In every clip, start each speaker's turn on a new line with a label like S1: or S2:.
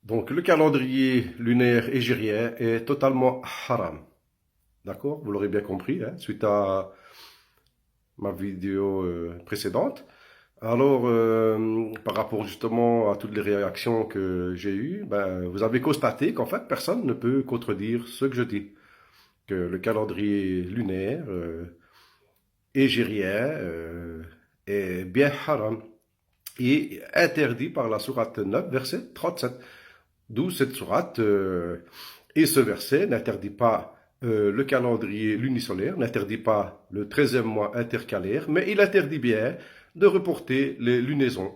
S1: Donc, le calendrier lunaire égyrien est totalement haram. D'accord? Vous l'aurez bien compris, hein, suite à ma vidéo précédente. Alors, par rapport justement à toutes les réactions que j'ai eues, ben, vous avez constaté qu'en fait, personne ne peut contredire ce que je dis. Que le calendrier lunaire égyrien est bien haram et interdit par la sourate 9, verset 37. D'où cette sourate et ce verset n'interdit pas le calendrier lunisolaire, n'interdit pas le 13e mois intercalaire, mais il interdit bien de reporter les lunaisons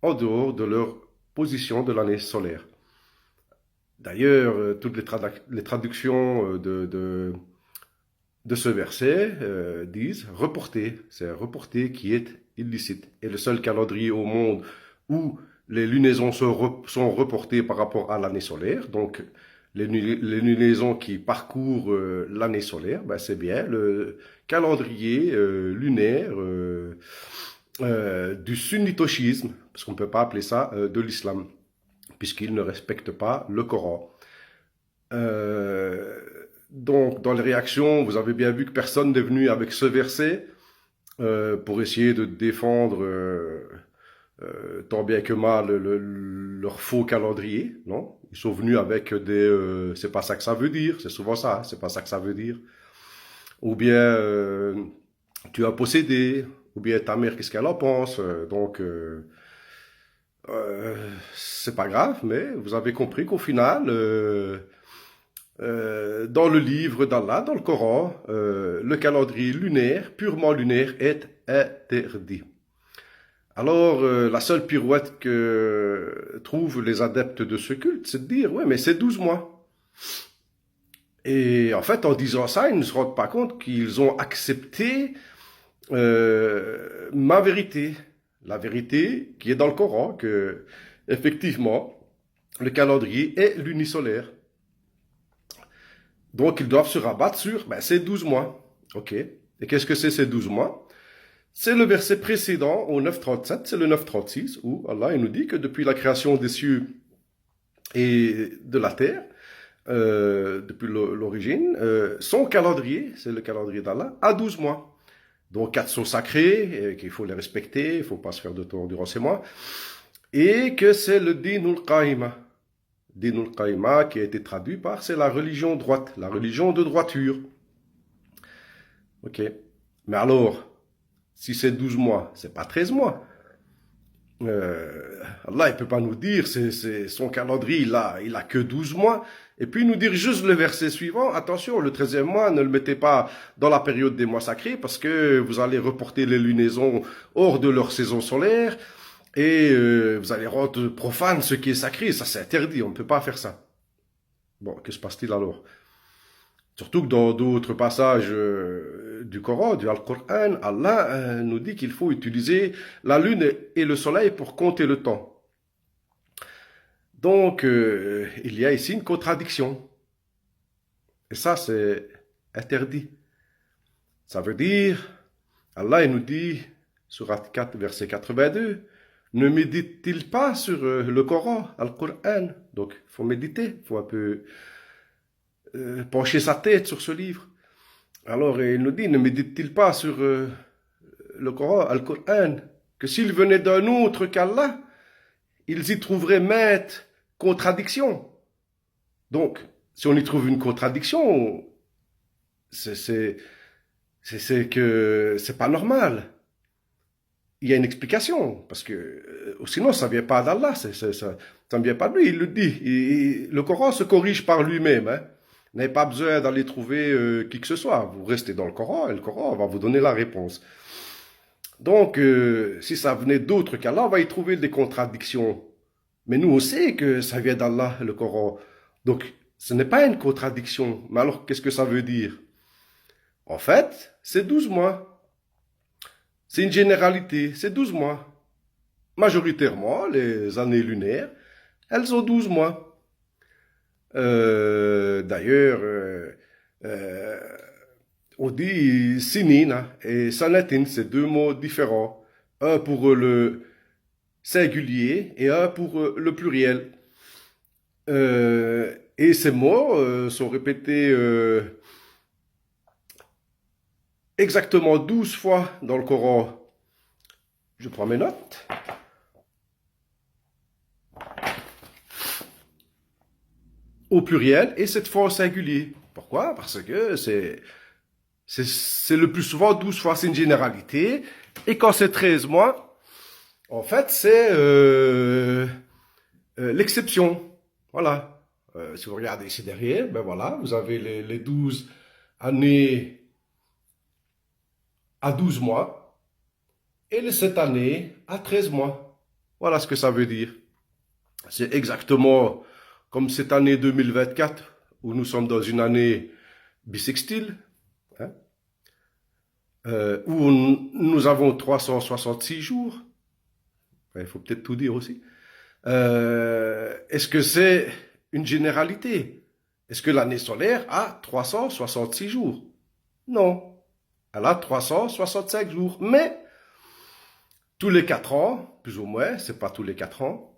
S1: en dehors de leur position de l'année solaire. D'ailleurs, toutes les traductions de ce verset disent reporter. C'est reporter qui est illicite. Et le seul calendrier au monde où les lunaisons sont reportées par rapport à l'année solaire, donc les lunaisons qui parcourent l'année solaire, ben c'est bien le calendrier lunaire du sunnitoshisme, parce qu'on ne peut pas appeler ça de l'islam, puisqu'il ne respecte pas le Coran. Euh, donc, dans les réactions, vous avez bien vu que personne n'est venu avec ce verset pour essayer de défendre tant bien que mal leur faux calendrier, non? Ils sont venus avec des c'est pas ça que ça veut dire, c'est souvent ça, hein, c'est pas ça que ça veut dire. Ou bien tu as possédé, ou bien ta mère, qu'est-ce qu'elle en pense? C'est pas grave, mais vous avez compris qu'au final, dans le livre d'Allah, dans le Coran, le calendrier lunaire, purement lunaire, est interdit. Alors, la seule pirouette que trouvent les adeptes de ce culte, c'est de dire, ouais, mais c'est 12 mois. Et en fait, en disant ça, ils ne se rendent pas compte qu'ils ont accepté ma vérité. La vérité qui est dans le Coran, que, effectivement, le calendrier est lunisolaire. Donc, ils doivent se rabattre sur, ben, c'est 12 mois. OK. Et qu'est-ce que c'est ces 12 mois? C'est le verset précédent au 9.37, c'est le 9.36, où Allah il nous dit que depuis la création des cieux et de la terre, depuis l'origine, son calendrier, c'est le calendrier d'Allah, a 12 mois. Donc 4 sont sacrés, qu'il faut les respecter, il ne faut pas se faire de tort durant ces mois, et que c'est le Dinul Qaïma. Dinul Qaïma qui a été traduit par c'est la religion droite, la religion de droiture. Ok. Mais alors, si c'est 12 mois, c'est pas 13 mois. Allah, il peut pas nous dire, c'est son calendrier, il a que 12 mois. Et puis nous dire juste le verset suivant, attention, le 13e mois, ne le mettez pas dans la période des mois sacrés parce que vous allez reporter les lunaisons hors de leur saison solaire et vous allez rendre profane ce qui est sacré. Ça, c'est interdit, on ne peut pas faire ça. Bon, que se passe-t-il alors? Surtout que dans d'autres passages du Coran, du Al-Qur'an, Allah nous dit qu'il faut utiliser la lune et le soleil pour compter le temps. Donc, il y a ici une contradiction. Et ça, c'est interdit. Ça veut dire, Allah il nous dit, surat 4, verset 82, ne médite-t-il pas sur le Coran, Al-Qur'an? Donc, il faut méditer, il faut un peu pencher sa tête sur ce livre. Alors, il nous dit, ne médite-t-il pas sur le Coran, Al-Qur'an, que s'il venait d'un autre qu'Allah, ils y trouveraient maintes contradictions. Donc, si on y trouve une contradiction, c'est que c'est pas normal. Il y a une explication, parce que sinon ça vient pas d'Allah, ça ne vient pas de lui, il le dit. Le Coran se corrige par lui-même. Hein. Vous n'avez pas besoin d'aller trouver qui que ce soit. Vous restez dans le Coran et le Coran va vous donner la réponse. Donc, si ça venait d'autres qu'Allah, on va y trouver des contradictions. Mais nous, on sait que ça vient d'Allah, le Coran. Donc, ce n'est pas une contradiction. Mais alors, qu'est-ce que ça veut dire? En fait, c'est 12 mois. C'est une généralité, c'est 12 mois. Majoritairement, les années lunaires, elles ont 12 mois. D'ailleurs, euh, on dit sinina et sanatin, c'est deux mots différents. Un pour le singulier et un pour le pluriel. Et ces mots sont répétés exactement 12 fois dans le Coran. Je prends mes notes. Au pluriel et cette fois au singulier. Pourquoi? Parce que c'est le plus souvent 12 fois, c'est une généralité. Et quand c'est 13 mois, en fait, c'est l'exception. Voilà. Si vous regardez ici derrière, ben voilà, vous avez les 12 années à 12 mois et les 7 années à 13 mois. Voilà ce que ça veut dire. C'est exactement comme cette année 2024 où nous sommes dans une année bissextile, hein, où nous avons 366 jours. Il faut peut-être tout dire aussi. Est-ce que c'est une généralité? Est-ce que l'année solaire a 366 jours? Non. Elle a 365 jours. Mais tous les 4 ans, plus ou moins, c'est pas tous les 4 ans,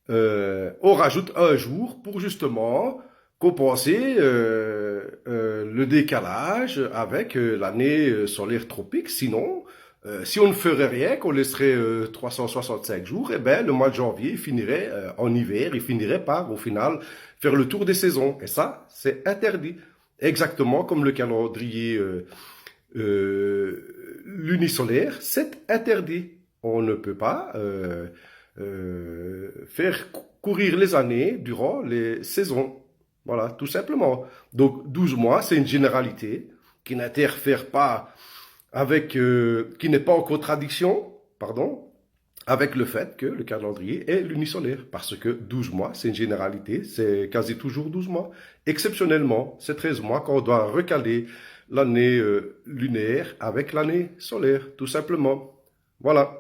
S1: on rajoute un jour pour justement compenser le décalage avec l'année solaire tropique. Sinon, si on ne ferait rien, qu'on laisserait 365 jours, eh ben, le mois de janvier finirait en hiver, il finirait par, au final, faire le tour des saisons. Et ça, c'est interdit. Exactement comme le calendrier lunisolaire, c'est interdit. On ne peut pas faire courir les années durant les saisons. Voilà, tout simplement. Donc 12 mois, c'est une généralité qui n'interfère pas avec, qui n'est pas en contradiction, pardon, avec le fait que le calendrier est lunisolaire. Parce que 12 mois, c'est une généralité, c'est quasi toujours 12 mois. Exceptionnellement, c'est 13 mois quand on doit recaler l'année lunaire avec l'année solaire, tout simplement. Voilà.